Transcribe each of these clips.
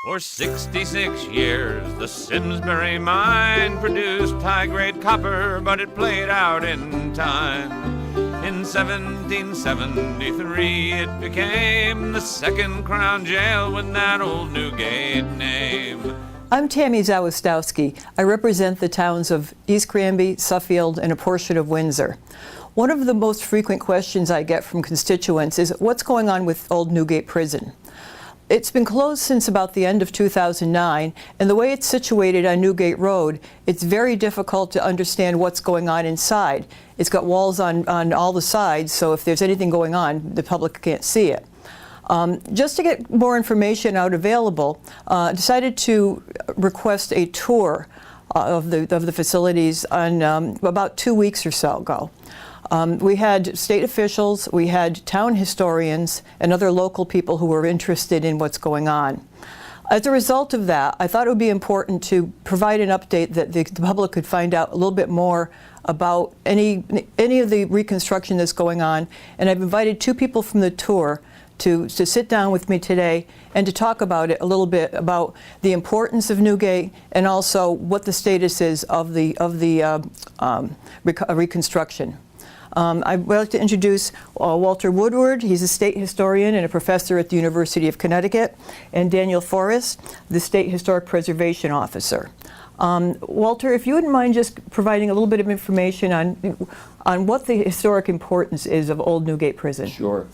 For 66 years, the Simsbury mine produced high-grade copper, but it played out in time. In 1773, it became the second Crown Jail with that old Newgate name. I'm Tami Zawistowski. I represent the towns of East Granby, Suffield, and a portion of Windsor. One of the most frequent questions I get from constituents is what's going on with Old Newgate Prison? It's been closed since about the end of 2009, and the way it's situated on Newgate Road, it's very difficult to understand what's going on inside. It's got walls on all the sides, so if there's anything going on, the public can't see it. Just to get more information out available, decided to request a tour of the facilities on about 2 weeks or so ago. We had state officials, we had town historians, and other local people who were interested in what's going on. As a result of that, I thought it would be important to provide an update that the public could find out a little bit more about any of the reconstruction that's going on, and I've invited two people from the tour to sit down with me today and to talk about it a little bit, about the importance of Newgate and also what the status is of the reconstruction. I'd like to introduce Walter Woodward. He's a state historian and a professor at the University of Connecticut, and Daniel Forrest, the State Historic Preservation Officer. Walter, if you wouldn't mind just providing a little bit of information on what the historic importance is of Old Newgate Prison. Sure.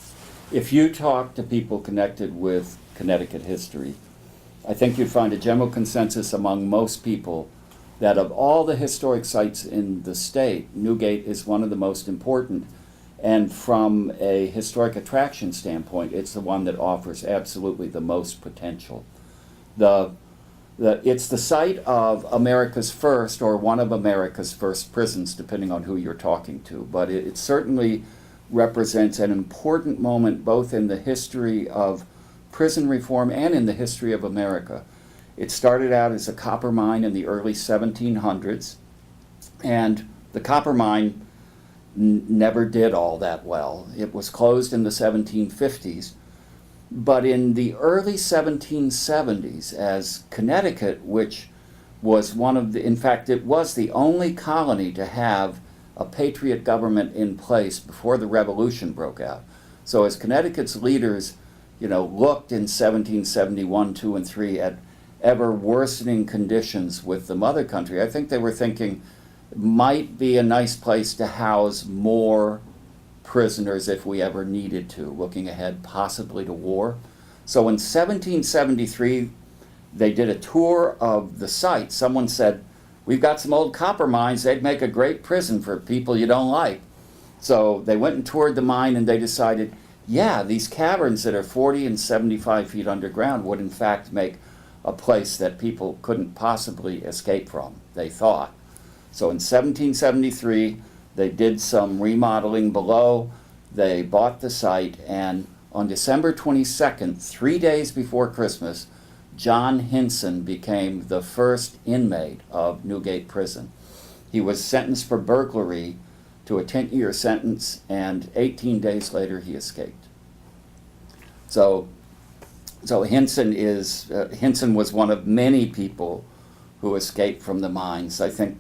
If you talk to people connected with Connecticut history, I think you'd find a general consensus among most people that of all the historic sites in the state, Newgate is one of the most important. And from a historic attraction standpoint, it's the one that offers absolutely the most potential. It's the site of America's first, or one of America's first prisons, depending on who you're talking to. But it certainly represents an important moment both in the history of prison reform and in the history of America. It started out as a copper mine in the early 1700s, and the copper mine never did all that well. It was closed in the 1750s, but in the early 1770s, as Connecticut, which was in fact, it was the only colony to have a patriot government in place before the Revolution broke out. So as Connecticut's leaders, looked in 1771, 2, and 3 at ever worsening conditions with the mother country, I think they were thinking it might be a nice place to house more prisoners if we ever needed to, looking ahead possibly to war. So in 1773, they did a tour of the site. Someone said, "We've got some old copper mines, they'd make a great prison for people you don't like." So they went and toured the mine and they decided, yeah, these caverns that are 40 and 75 feet underground would in fact make a place that people couldn't possibly escape from, they thought. So in 1773, they did some remodeling below, they bought the site, and on December 22nd, 3 days before Christmas, John Hinson became the first inmate of Newgate Prison. He was sentenced for burglary to a 10-year sentence, and 18 days later he escaped. So Hinson was one of many people who escaped from the mines. I think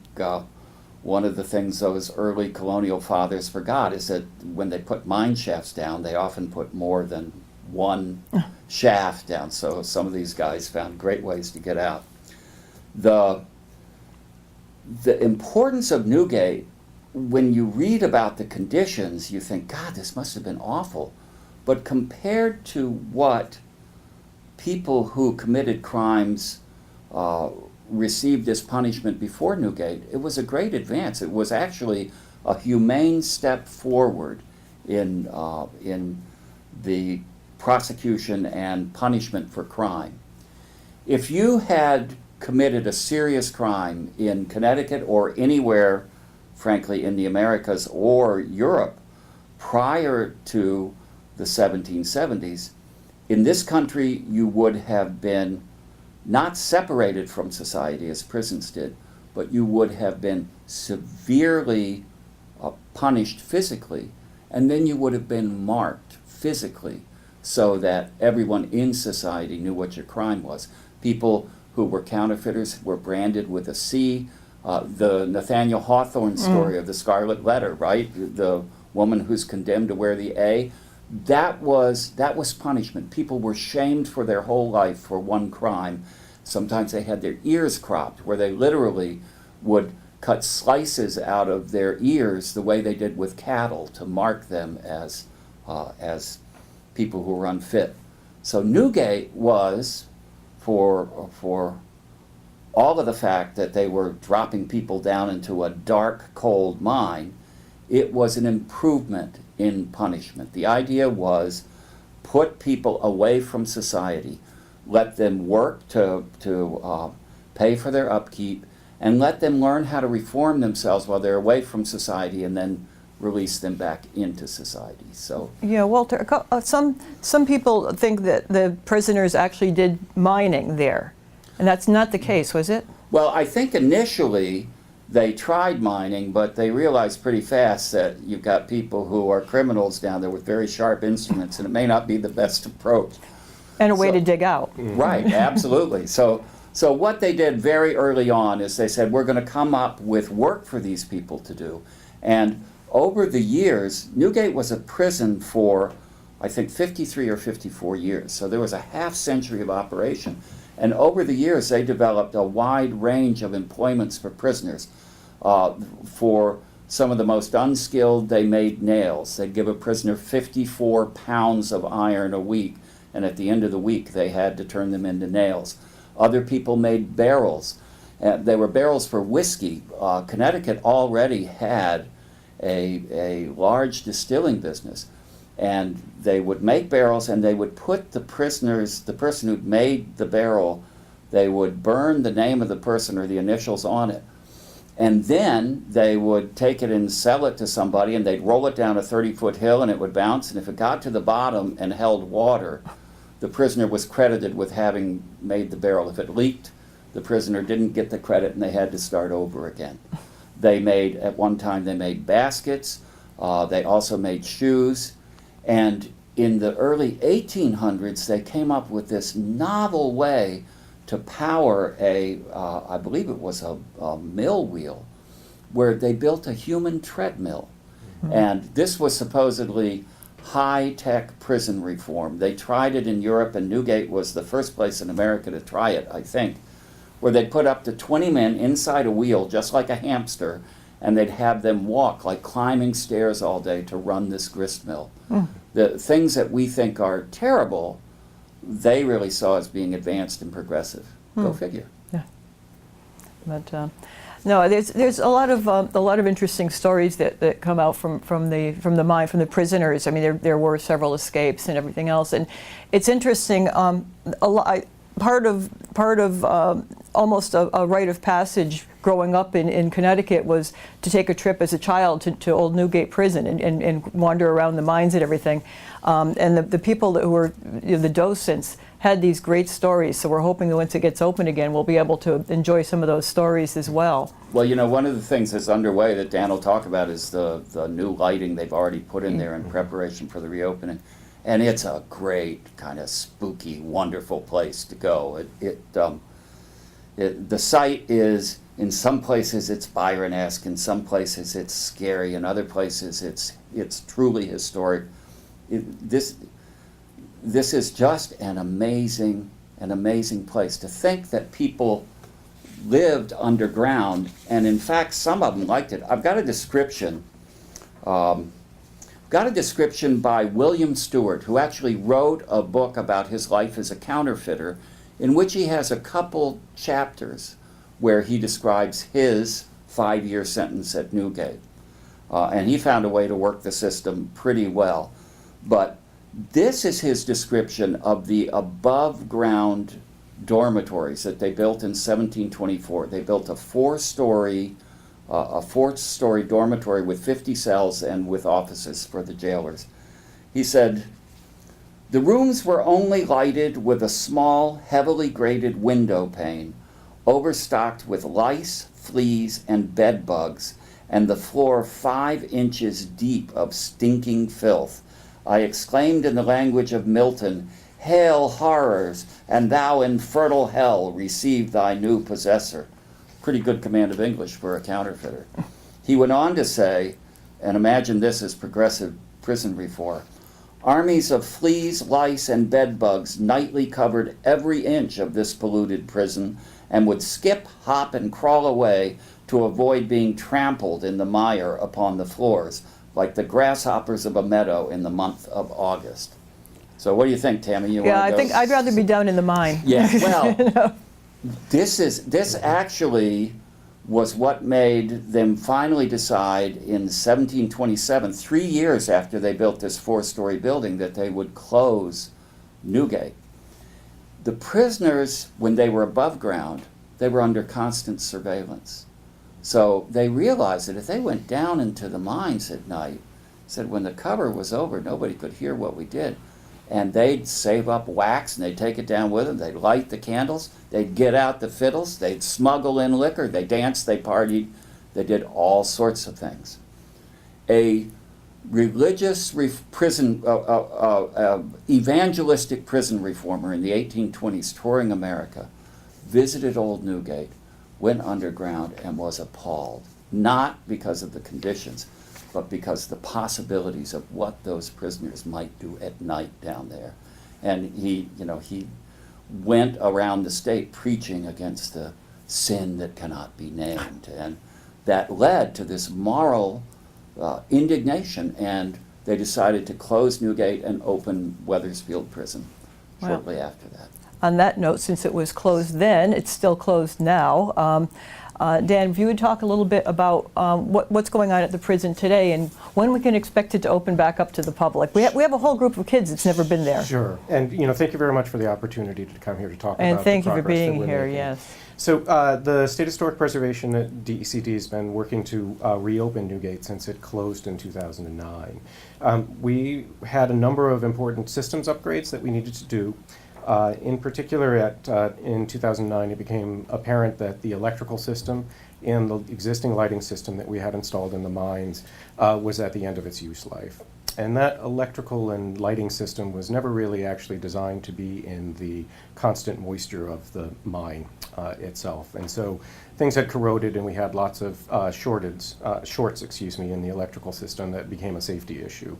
one of the things those early colonial fathers forgot is that when they put mine shafts down, they often put more than one shaft down, so some of these guys found great ways to get out. The importance of Newgate, when you read about the conditions, you think, God, this must have been awful. But compared to what people who committed crimes received as punishment before Newgate, it was a great advance. It was actually a humane step forward in the prosecution and punishment for crime. If you had committed a serious crime in Connecticut or anywhere, frankly, in the Americas or Europe prior to the 1770s, in this country you would have been not separated from society as prisons did, but you would have been severely punished physically, and then you would have been marked physically so that everyone in society knew what your crime was. People who were counterfeiters were branded with a C. The Nathaniel Hawthorne story of the Scarlet Letter, right? The woman who's condemned to wear the A. That was punishment. People were shamed for their whole life for one crime. Sometimes they had their ears cropped, where they literally would cut slices out of their ears the way they did with cattle to mark them as people who were unfit. So Newgate was, for all of the fact that they were dropping people down into a dark, cold mine, it was an improvement in punishment. The idea was put people away from society, let them work to pay for their upkeep, and let them learn how to reform themselves while they're away from society, and then release them back into society. So Yeah, Walter, some people think that the prisoners actually did mining there, and that's not the case, was it? well, I think initially they tried mining, but they realized pretty fast that you've got people who are criminals down there with very sharp instruments, and it may not be the best approach. And a way to dig out. Right, absolutely. So what they did very early on is they said, we're going to come up with work for these people to do. And over the years, Newgate was a prison for, I think, 53 or 54 years. So there was a half century of operation. And over the years, they developed a wide range of employments for prisoners. For some of the most unskilled, they made nails. They'd give a prisoner 54 pounds of iron a week, and at the end of the week, they had to turn them into nails. Other people made barrels. They were barrels for whiskey. Connecticut already had a large distilling business. And they would make barrels, and they would put the person who made the barrel, they would burn the name of the person or the initials on it. And then they would take it and sell it to somebody, and they'd roll it down a 30-foot hill, and it would bounce. And if it got to the bottom and held water, the prisoner was credited with having made the barrel. If it leaked, the prisoner didn't get the credit, and they had to start over again. At one time, they made baskets. They also made shoes. And in the early 1800s, they came up with this novel way to power I believe it was a mill wheel, where they built a human treadmill. Mm-hmm. And this was supposedly high-tech prison reform. They tried it in Europe, and Newgate was the first place in America to try it, I think, where they'd put up to 20 men inside a wheel, just like a hamster, and they'd have them walk like climbing stairs all day to run this grist mill. Mm. The things that we think are terrible, they really saw as being advanced and progressive. Go figure. Yeah. But no, there's a lot of interesting stories that come out from the mine, from the prisoners. I mean, there were several escapes and everything else, and it's interesting. Part of almost a rite of passage growing up in Connecticut was to take a trip as a child to Old Newgate Prison and wander around the mines and everything. And the people who were the docents had these great stories. So we're hoping that once it gets open again, we'll be able to enjoy some of those stories as well. Well, one of the things that's underway that Dan will talk about is the new lighting they've already put in there in preparation for the reopening. And it's a great, kind of spooky, wonderful place to go. The site is, in some places it's Byron-esque, in some places it's scary, in other places it's truly historic. This is just an amazing place. To think that people lived underground, and in fact some of them liked it. I've got a description. By William Stewart, who actually wrote a book about his life as a counterfeiter, in which he has a couple chapters where he describes his 5-year sentence at Newgate. And he found a way to work the system pretty well. But this is his description of the above-ground dormitories that they built in 1724. They built a four-story dormitory with 50 cells and with offices for the jailers. He said, "The rooms were only lighted with a small, heavily grated window pane, overstocked with lice, fleas, and bed bugs, and the floor 5 inches deep of stinking filth. I exclaimed in the language of Milton, Hail horrors, and thou in fertile hell receive thy new possessor. Pretty good command of English for a counterfeiter. He went on to say, and imagine this as progressive prison reform, armies of fleas, lice, and bedbugs nightly covered every inch of this polluted prison and would skip, hop, and crawl away to avoid being trampled in the mire upon the floors, like the grasshoppers of a meadow in the month of August. So what do you think, Tami? Yeah, I think I'd rather be down in the mine. Yeah, well, this actually was what made them finally decide in 1727, 3 years after they built this 4-story building, that they would close Newgate. The prisoners, when they were above ground, they were under constant surveillance. So they realized that if they went down into the mines at night, said when the cover was over, nobody could hear what we did. And they'd save up wax and they'd take it down with them. They'd light the candles. They'd get out the fiddles. They'd smuggle in liquor. They danced. They partied. They did all sorts of things. A religious evangelistic prison reformer in the 1820s touring America visited Old Newgate, went underground, and was appalled. Not because of the conditions, but because the possibilities of what those prisoners might do at night down there. And he went around the state preaching against the sin that cannot be named. And that led to this moral indignation, and they decided to close Newgate and open Wethersfield Prison shortly after that. On that note, since it was closed then, it's still closed now. Dan, if you would talk a little bit about what's going on at the prison today and when we can expect it to open back up to the public. We have a whole group of kids that's never been there. Sure. And thank you very much for the opportunity to come here to talk about And thank the you for progress that being we're here, making. yes. So the State Historic Preservation at DECD has been working to reopen Newgate since it closed in 2009. We had a number of important systems upgrades that we needed to do. In particular, in 2009, it became apparent that the electrical system and the existing lighting system that we had installed in the mines was at the end of its use life. And that electrical and lighting system was never really actually designed to be in the constant moisture of the mine itself. And so things had corroded, and we had lots of shorts in the electrical system that became a safety issue.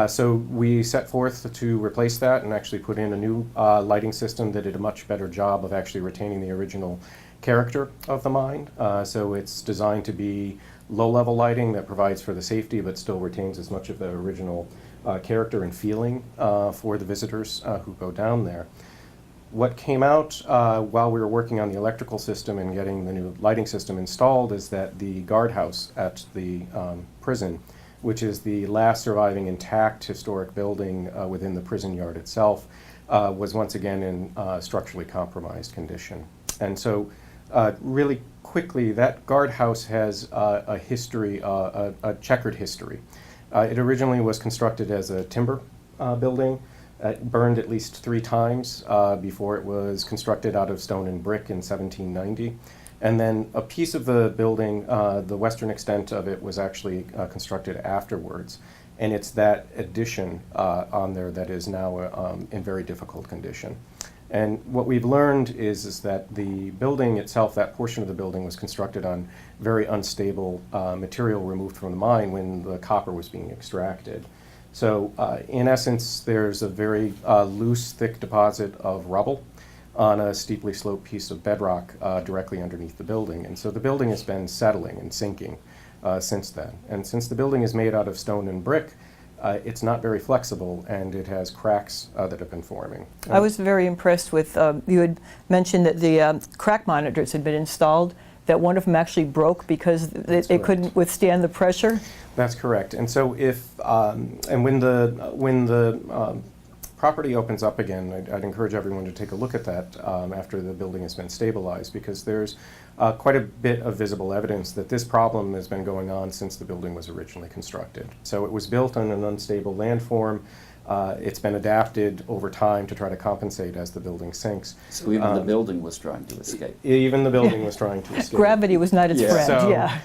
So we set forth to replace that and actually put in a new lighting system that did a much better job of actually retaining the original character of the mine. So it's designed to be low-level lighting that provides for the safety but still retains as much of the original character and feeling for the visitors who go down there. What came out while we were working on the electrical system and getting the new lighting system installed is that the guardhouse at the prison, which is the last surviving intact historic building within the prison yard itself, was once again in structurally compromised condition. And so really quickly, that guardhouse has a history, a checkered history. It originally was constructed as a timber building. It burned at least 3 times before it was constructed out of stone and brick in 1790. And then a piece of the building, the western extent of it, was actually constructed afterwards. And it's that addition on there that is now in very difficult condition. And what we've learned is that the building itself, that portion of the building, was constructed on very unstable material removed from the mine when the copper was being extracted. So in essence, there's a very loose, thick deposit of rubble on a steeply sloped piece of bedrock directly underneath the building. And so the building has been settling and sinking since then. And since the building is made out of stone and brick, it's not very flexible, and it has cracks that have been forming. I was very impressed with, you had mentioned that the crack monitors had been installed, that one of them actually broke because it couldn't withstand the pressure. That's correct. And so when the property opens up again, I'd encourage everyone to take a look at that after the building has been stabilized, because there's quite a bit of visible evidence that this problem has been going on since the building was originally constructed. So it was built on an unstable landform. It's been adapted over time to try to compensate as the building sinks. So even the building was trying to escape. Even the building was trying to escape. Gravity was not its friend, So, yeah.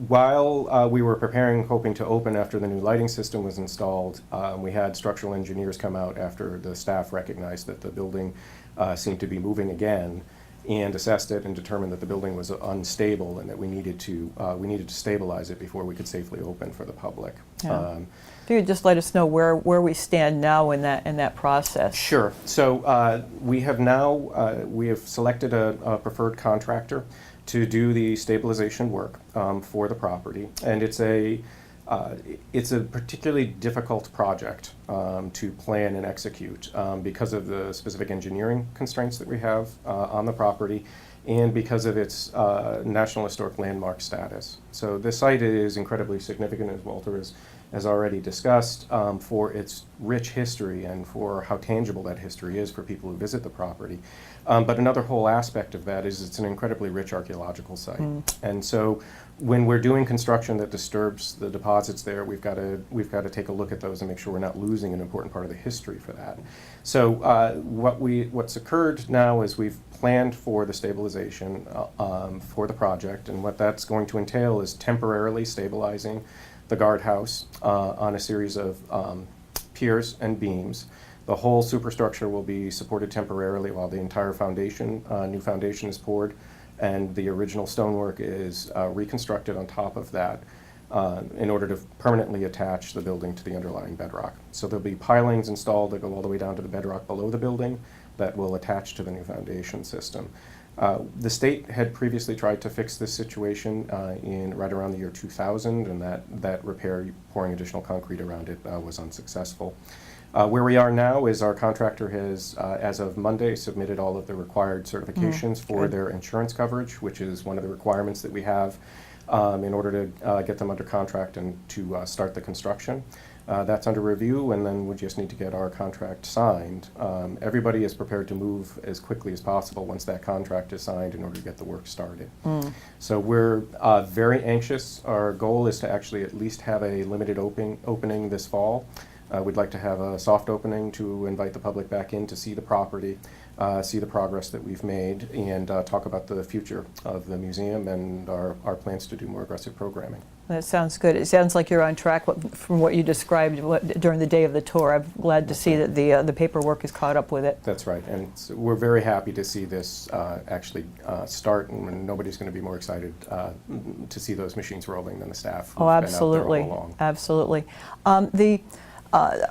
while we were preparing, hoping to open after the new lighting system was installed, we had structural engineers come out after the staff recognized that the building seemed to be moving again, and assessed it and determined that the building was unstable and that we needed to stabilize it before we could safely open for the public. Yeah. If you could just let us know where we stand now in that process. Sure. So we have selected a preferred contractor to do the stabilization work for the property, and it's a particularly difficult project to plan and execute because of the specific engineering constraints that we have on the property, and because of its National Historic Landmark status. So this site is incredibly significant, as Walter has already discussed, for its rich history and for how tangible that history is for people who visit the property. But another whole aspect of that is it's an incredibly rich archaeological site. And so when we're doing construction that disturbs the deposits there, we've got to take a look at those and make sure we're not losing an important part of the history for that. So what's occurred now is we've planned for the stabilization for the project, and what that's going to entail is temporarily stabilizing the guardhouse on a series of piers and beams. The whole superstructure will be supported temporarily while the entire foundation, new foundation is poured, and the original stonework is reconstructed on top of that in order to permanently attach the building to the underlying bedrock. So there'll be pilings installed that go all the way down to the bedrock below the building that will attach to the new foundation system. The state had previously tried to fix this situation in right around the year 2000, and that repair, pouring additional concrete around it, was unsuccessful. Where we are now is our contractor has, as of Monday, submitted all of the required certifications for their insurance coverage, which is one of the requirements that we have in order to get them under contract and to start the construction. That's under review, and then we just need to get our contract signed. Everybody is prepared to move as quickly as possible once that contract is signed in order to get the work started. So we're very anxious. Our goal is to actually at least have a limited opening this fall. We'd like to have a soft opening to invite the public back in to see the property, see the progress that we've made, and talk about the future of the museum and our plans to do more aggressive programming. That sounds good. It sounds like you're on track from what you described during the day of the tour. I'm glad to see that the paperwork is caught up with it. That's right, and we're very happy to see this actually start, and nobody's going to be more excited to see those machines rolling than the staff who've been out there all along. Absolutely.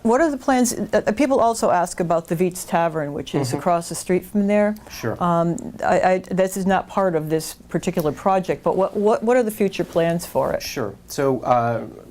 What are the plans? People also ask about the Viet's Tavern, which is across the street from there. Sure. This is not part of this particular project, but what are the future plans for it? Sure. So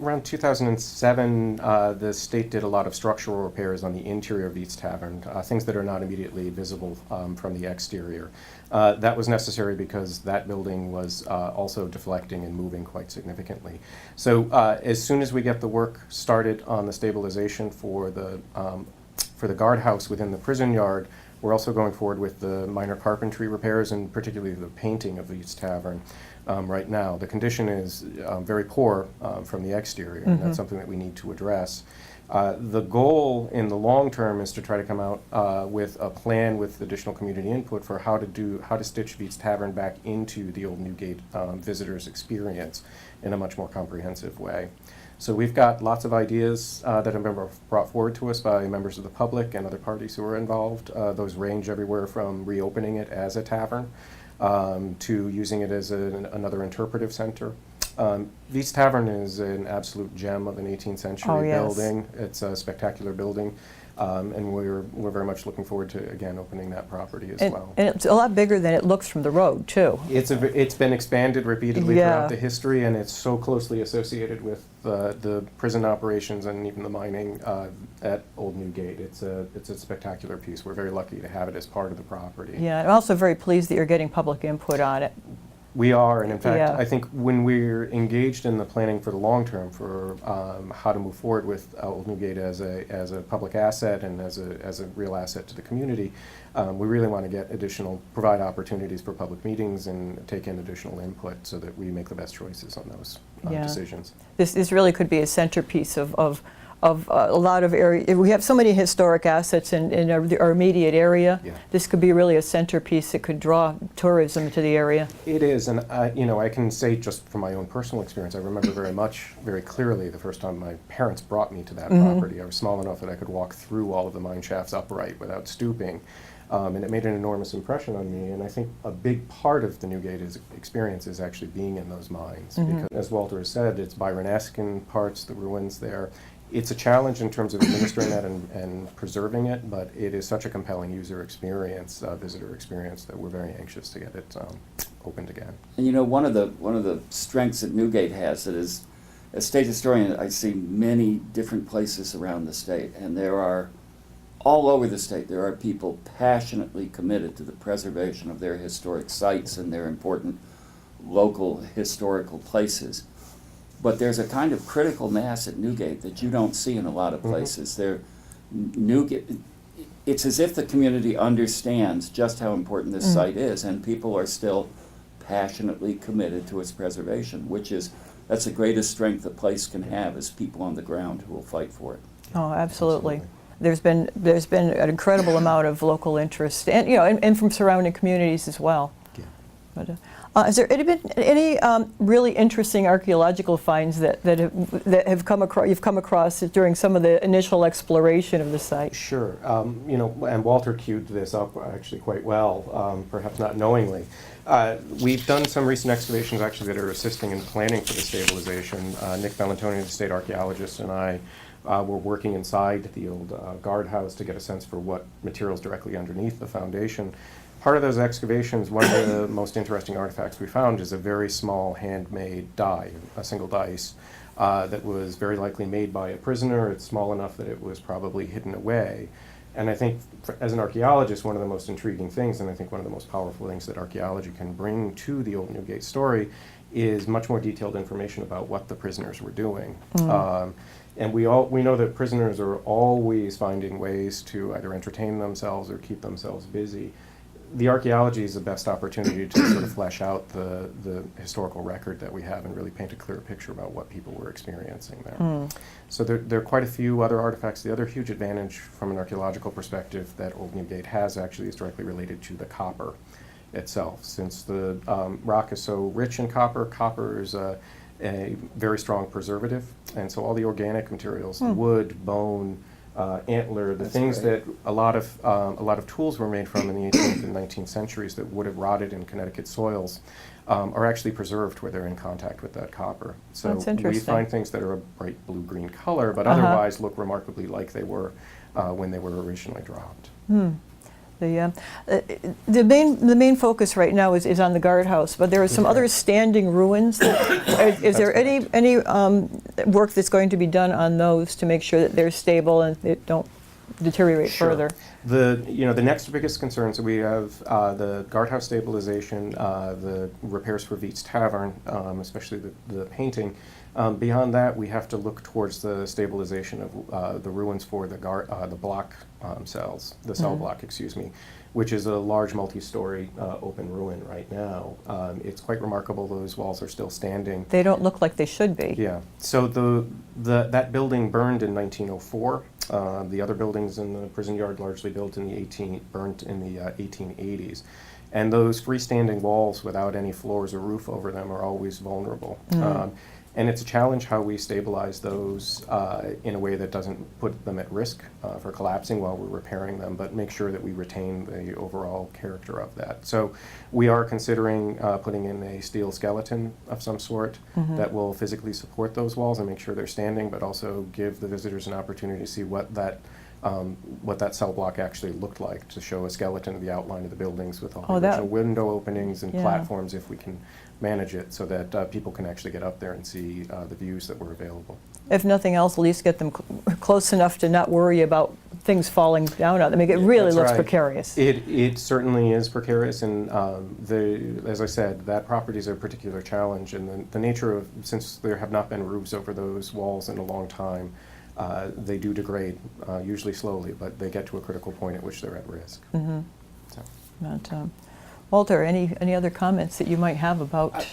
around 2007, the state did a lot of structural repairs on the interior of Viet's Tavern, things that are not immediately visible from the exterior. That was necessary because that building was also deflecting and moving quite significantly. So as soon as we get the work started on the stabilization for the guardhouse within the prison yard, we're also going forward with the minor carpentry repairs and particularly the painting of Viet's Tavern right now. The condition is very poor from the exterior, and that's something that we need to address. The goal in the long term is to try to come out with a plan with additional community input for how to stitch Viet's Tavern back into the old Newgate visitors' experience in a much more comprehensive way. So we've got lots of ideas that have been brought forward to us by members of the public and other parties who are involved. Those range everywhere from reopening it as a tavern to using it as another interpretive center. Viet's Tavern is an absolute gem of an 18th century building. It's a spectacular building, and we're very much looking forward to, again, opening that property as well. And it's a lot bigger than it looks from the road, too. It's been expanded repeatedly throughout the history, and it's so closely associated with the prison operations and even the mining at Old Newgate. It's a spectacular piece. We're very lucky to have it as part of the property. Yeah, I'm also very pleased that you're getting public input on it. We are, and in fact, I think when we're engaged in the planning for the long term for how to move forward with Old Newgate as a public asset and as a real asset to the community, we really want to provide opportunities for public meetings and take in additional input so that we make the best choices on those decisions. This really could be a centerpiece of of a lot of area. We have so many historic assets in our immediate area. Yeah. This could be really a centerpiece that could draw tourism to the area. It is, and I can say just from my own personal experience, I remember very clearly the first time my parents brought me to that property. I was small enough that I could walk through all of the mine shafts upright without stooping, and it made an enormous impression on me. And I think a big part of the Newgate experience is actually being in those mines, because, as Walter has said, it's Byron-esque in parts, the ruins there. It's a challenge in terms of administering that and preserving it, but it is such a compelling user experience, visitor experience, that we're very anxious to get it opened again. And you know, one of the strengths that Newgate has, that is, as state historian, I see many different places around the state, and there are, all over the state, there are people passionately committed to the preservation of their historic sites and their important local historical places. But there's a kind of critical mass at Newgate that you don't see in a lot of places. Newgate, it's as if the community understands just how important this site is, and people are still passionately committed to its preservation, that's the greatest strength a place can have, is people on the ground who will fight for it. Oh, absolutely. There's been an incredible amount of local interest, and and from surrounding communities as well. Yeah. But, has there been any really interesting archaeological finds that have you've come across during some of the initial exploration of the site? Sure. And Walter cued this up actually quite well, perhaps not knowingly. We've done some recent excavations actually that are assisting in planning for the stabilization. Nick Bellantoni, the state archaeologist, and I were working inside the old guardhouse to get a sense for what materials directly underneath the foundation. Part of those excavations, one of the most interesting artifacts we found is a very small handmade die, a single dice, that was very likely made by a prisoner. It's small enough that it was probably hidden away. And I think, as an archaeologist, one of the most intriguing things, and I think one of the most powerful things that archaeology can bring to the old Newgate story, is much more detailed information about what the prisoners were doing. And we know that prisoners are always finding ways to either entertain themselves or keep themselves busy. The archaeology is the best opportunity to sort of flesh out the historical record that we have and really paint a clear picture about what people were experiencing there. So there are quite a few other artifacts. The other huge advantage from an archaeological perspective that Old Newgate has actually is directly related to the copper itself. Since the rock is so rich in copper, copper is a very strong preservative, and so all the organic materials, the wood, bone, antler, the things that a lot of tools were made from in the 18th and 19th centuries that would have rotted in Connecticut soils, are actually preserved where they're in contact with that copper. So That's interesting. we find things that are a bright blue-green color, but otherwise look remarkably like they were when they were originally dropped. The main focus right now is on the guardhouse, but there are some other standing ruins. Is there any work that's going to be done on those to make sure that they're stable and they don't deteriorate further? The next biggest concerns, we have the guardhouse stabilization, the repairs for Veets Tavern, especially the painting. Beyond that, we have to look towards the stabilization of the ruins for the block cells, the cell block, excuse me, which is a large multi-story open ruin right now. It's quite remarkable those walls are still standing. They don't look like they should be. Yeah. So that building burned in 1904. The other buildings in the prison yard largely built in burnt in the 1880s. And those freestanding walls without any floors or roof over them are always vulnerable. And it's a challenge how we stabilize those in a way that doesn't put them at risk for collapsing while we're repairing them, but make sure that we retain the overall character of that. So we are considering putting in a steel skeleton of some sort that will physically support those walls and make sure they're standing, but also give the visitors an opportunity to see what that cell block actually looked like, to show a skeleton of the outline of the buildings with all the original window openings and platforms, if we can manage it, so that people can actually get up there and see the views that were available. If nothing else, at least get them close enough to not worry about things falling down on them. I mean, it really looks precarious. It certainly is precarious, and as I said, that property is a particular challenge, and the nature of, since there have not been roofs over those walls in a long time, they do degrade, usually slowly, but they get to a critical point at which they're at risk. But, Walter, any other comments that you might have about?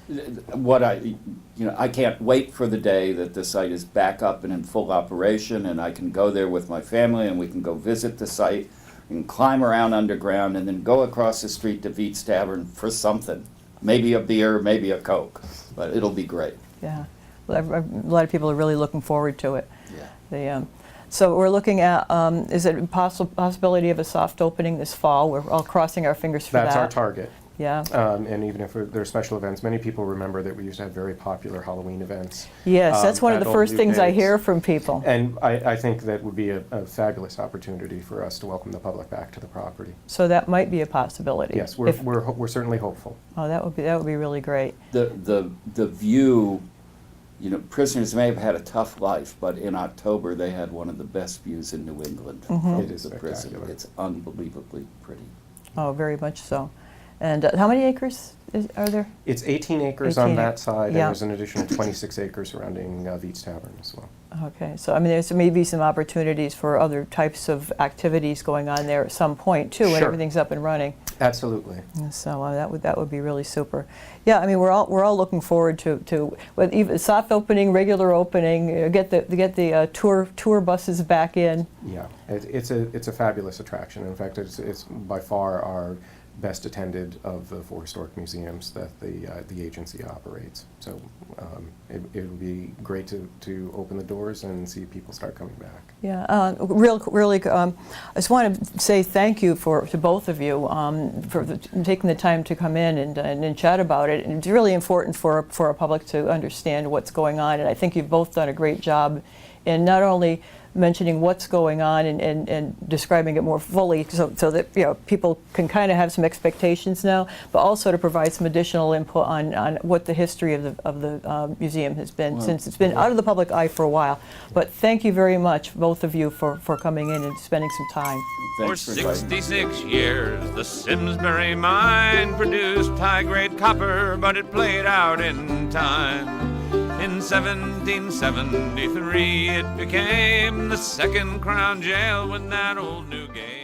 I can't wait for the day that the site is back up and in full operation, and I can go there with my family, and we can go visit the site, and climb around underground, and then go across the street to Veets Tavern for something. Maybe a beer, maybe a Coke, but it'll be great. Yeah, a lot of people are really looking forward to it. Yeah. So we're looking at, is it a possibility of a soft opening this fall? We're all crossing our fingers for that. That's our target. Yeah. And even if there are special events, many people remember that we used to have very popular Halloween events. Yes, that's one of at the Old first things I Newgate. hear from people. And I think that would be a fabulous opportunity for us to welcome the public back to the property. So that might be a possibility. Yes, we're certainly hopeful. Oh, that would be really great. The view, prisoners may have had a tough life, but in October they had one of the best views in New England from It is the prison. spectacular. It's unbelievably pretty. Oh, very much so. And how many acres are there? It's 18 acres 18 on that side, and yeah. there's an additional 26 acres surrounding Veets Tavern as well. Okay, so I mean, there's maybe some opportunities for other types of activities going on there at some point too, when Sure. everything's up and running. Absolutely. So that would be really super. Yeah, I mean, we're all looking forward to with even soft opening, regular opening, get the tour buses back in. Yeah, it's a fabulous attraction. In fact, it's by far our best attended of the 4 historic museums that the agency operates. So it would be great to open the doors and see people start coming back. Yeah, really. I just want to say thank you to both of you for taking the time to come in and chat about it. And it's really important for our public to understand what's going on. And I think you've both done a great job in not only mentioning what's going on and describing it more fully so that people can kind of have some expectations now, but also to provide some additional input on what the history of the museum has been since it's been out of the public eye for a while. But thank you very much, both of you, for coming in and spending some time. For Thanks for inviting me. 66 years, the Simsbury mine produced high-grade copper, but it played out in time. In 1773, it became the second Crown Jail when that old Newgate